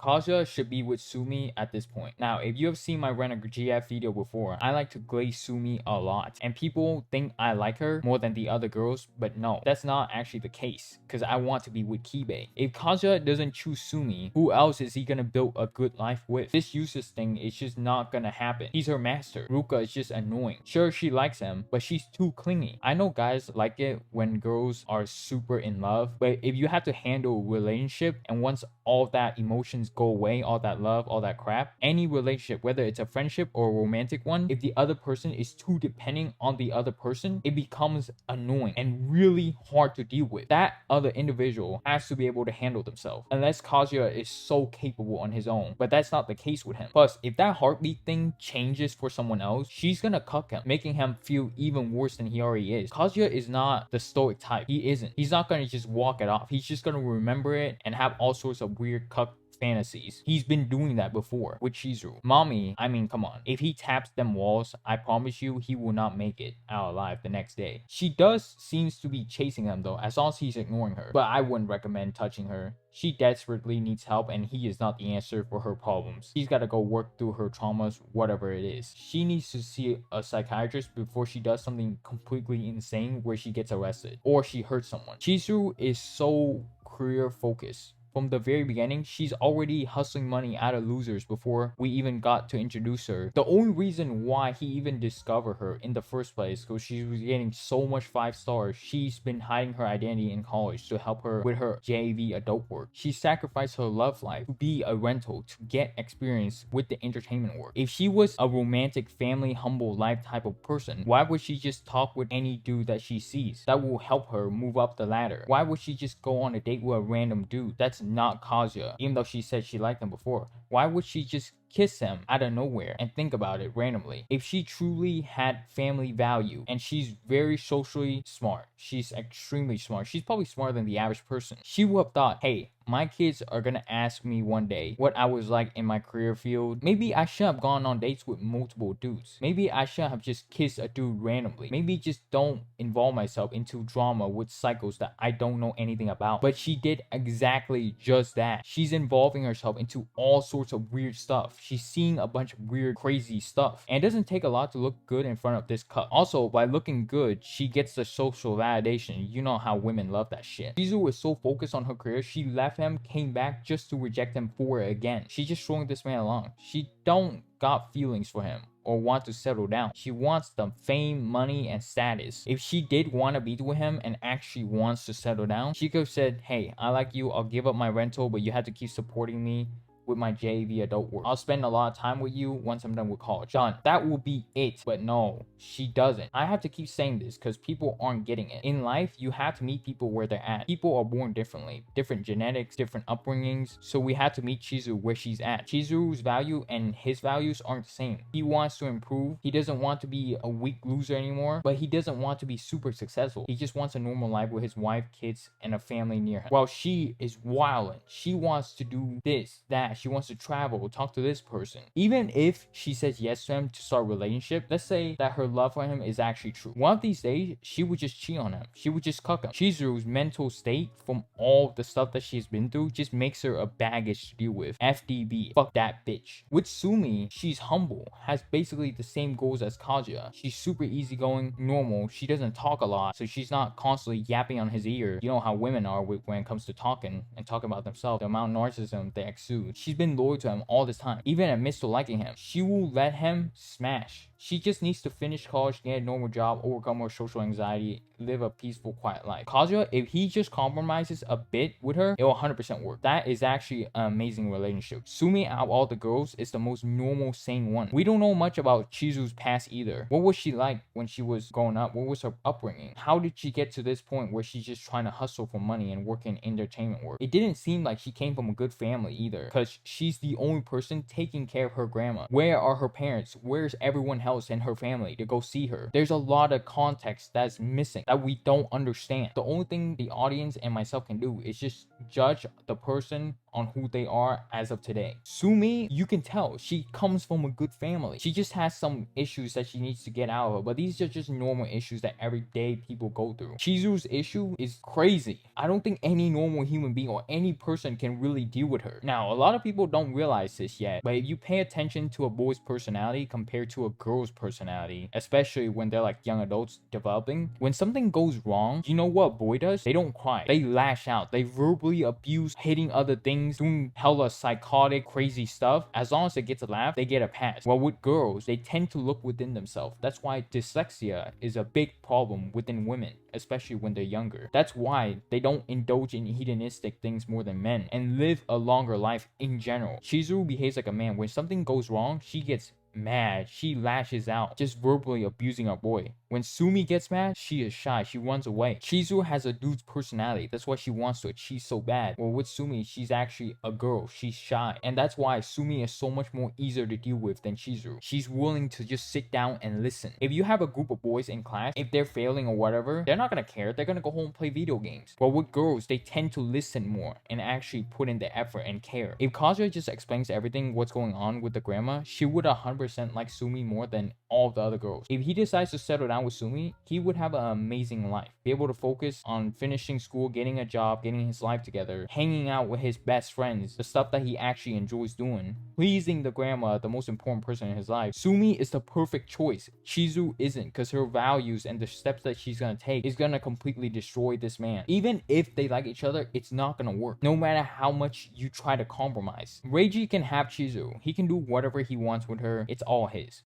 Kazuya should be with Sumi at this point. Now, if you have seen my Renner GF video before, I like to glaze Sumi a lot. And people think I like her more than the other girls, but no, that's not actually the case. Because I want to be with Kibe. If Kazuya doesn't choose Sumi, who else is he gonna build a good life with? This useless thing is just not gonna happen. He's her master. Ruka is just annoying. Sure, she likes him, but she's too clingy. I know guys like it when girls are super in love, but if you have to handle a relationship and once all that emotions go away, all that love, all that crap, any relationship, whether it's a friendship or a romantic one, if the other person is too depending on the other person, it becomes annoying and really hard to deal with. That other individual has to be able to handle themselves, unless Kazuya is so capable on his own, but that's not the case with him. Plus, if that heartbeat thing changes for someone else, she's gonna cuck him, making him feel even worse than he already is. Kazuya is not the stoic type. He isn't. He's not gonna just walk it off. He's just gonna remember it and have all sorts of weird cuck fantasies. He's been doing that before with Chisu. Mommy, I mean, come on. If he taps them walls, I promise you he will not make it out alive the next day. She does seems to be chasing him though, as long as he's ignoring her. But I wouldn't recommend touching her. She desperately needs help and he is not the answer for her problems. She's gotta go work through her traumas, whatever it is. She needs to see a psychiatrist before she does something completely insane where she gets arrested or she hurts someone. Chisu is so career focused. From the very beginning, she's already hustling money out of losers before we even got to introduce her. The only reason why he even discovered her in the first place, because she was getting so much 5 stars, she's been hiding her identity in college to help her with her JV adult work. She sacrificed her love life to be a rental, to get experience with the entertainment work. If she was a romantic, family, humble life type of person, why would she just talk with any dude that she sees? That will help her move up the ladder. Why would she just go on a date with a random dude? That's not Kazuya, even though she said she liked him before. Why would she just kiss him out of nowhere and think about it randomly? If she truly had family value, and she's very socially smart, she's extremely smart, she's probably smarter than the average person, she would have thought, hey, my kids are gonna ask me one day what I was like in my career field. Maybe I should have gone on dates with multiple dudes. Maybe I should have just kissed a dude randomly. Maybe just don't involve myself into drama with cycles that I don't know anything about. But she did exactly just that. She's involving herself into all sorts of weird stuff. She's seeing a bunch of weird, crazy stuff. And it doesn't take a lot to look good in front of this cup. Also, by looking good, she gets the social validation. You know how women love that shit. Chisu was so focused on her career, she left him, came back just to reject him for it again. She's just throwing this man along. She don't got feelings for him or want to settle down. She wants the fame, money, and status. If she did want to be with him and actually wants to settle down, she could have said, hey, I like you, I'll give up my rental, but you have to keep supporting me with my JV adult work. I'll spend a lot of time with you once I'm done with college. Done. That will be it. But no, she doesn't. I have to keep saying this because people aren't getting it. In life, you have to meet people where they're at. People are born differently. Different genetics, different upbringings. So we have to meet Chisu where she's at. Chisu's value and his values aren't the same. He wants to improve. He doesn't want to be a weak loser anymore, but he doesn't want to be super successful. He just wants a normal life with his wife, kids, and a family near him. While she is wilding. She wants to do this, that. She wants to travel, talk to this person. Even if she says yes to him to start a relationship, let's say that her love for him is actually true. One of these days, she would just cheat on him. She would just cuck him. Chizu's mental state from all the stuff that she's been through just makes her a baggage to deal with. FDB. Fuck that bitch. With Sumi, she's humble, has basically the same goals as Kazuya. She's super easygoing, normal. She doesn't talk a lot, so she's not constantly yapping on his ear. You know how women are when it comes to talking and talking about themselves. The amount of narcissism they exude. She's been loyal to him all this time. Even amidst liking him, she will let him smash. She just needs to finish college, get a normal job, overcome her social anxiety, live a peaceful, quiet life. Kazuya, if he just compromises a bit with her, it will 100% work. That is actually an amazing relationship. Sumi, out of all the girls, is the most normal, sane one. We don't know much about Chizu's past either. What was she like when she was growing up? What was her upbringing? How did she get to this point where she's just trying to hustle for money and work in entertainment work? It didn't seem like she came from a good family either, because she's the only person taking care of her grandma. Where are her parents? Where's everyone else in her family to go see her? There's a lot of context that's missing that we don't understand. The only thing the audience and myself can do is just judge the person on who they are as of today. Sumi, you can tell she comes from a good family. She just has some issues that she needs to get out of, but these are just normal issues that everyday people go through. Chizu's issue is crazy. I don't think any normal human being or any person can really deal with her. Now, a lot of people don't realize this yet, but if you pay attention to a boy's personality compared to a girl's personality, especially when they're like young adults developing, when something goes wrong, you know what a boy does? They don't cry. They lash out. They verbally abuse, hitting other things, doing hella psychotic, crazy stuff. As long as they get to laugh, they get a pass. Well, with girls, they tend to look within themselves. That's why dyslexia is a big problem within women, especially when they're younger. That's why they don't indulge in hedonistic things more than men and live a longer life in general. Chizu behaves like a man. When something goes wrong, she gets mad. She lashes out, just verbally abusing our boy. When Sumi gets mad, she is shy. She runs away. Chizu has a dude's personality. That's why she wants to achieve so bad. Well, with Sumi, she's actually a girl. She's shy. And that's why Sumi is so much more easier to deal with than Chizu. She's willing to just sit down and listen. If you have a group of boys in class, if they're failing or whatever, they're not gonna care. They're gonna go home and play video games. But with girls, they tend to listen more and actually put in the effort and care. If Kazuya just explains everything what's going on with the grandma, she would 100% like Sumi more than all the other girls. If he decides to settle down with Sumi, he would have an amazing life. Be able to focus on finishing school, getting a job, getting his life together, hanging out with his best friends, the stuff that he actually enjoys doing, pleasing the grandma, the most important person in his life. Sumi is the perfect choice. Chizu isn't, because her values and the steps that she's gonna take is gonna completely destroy this man. Even if they like each other, it's not gonna work, no matter how much you try to compromise. Reiji can have Chizu. He can do whatever he wants with her. It's all his.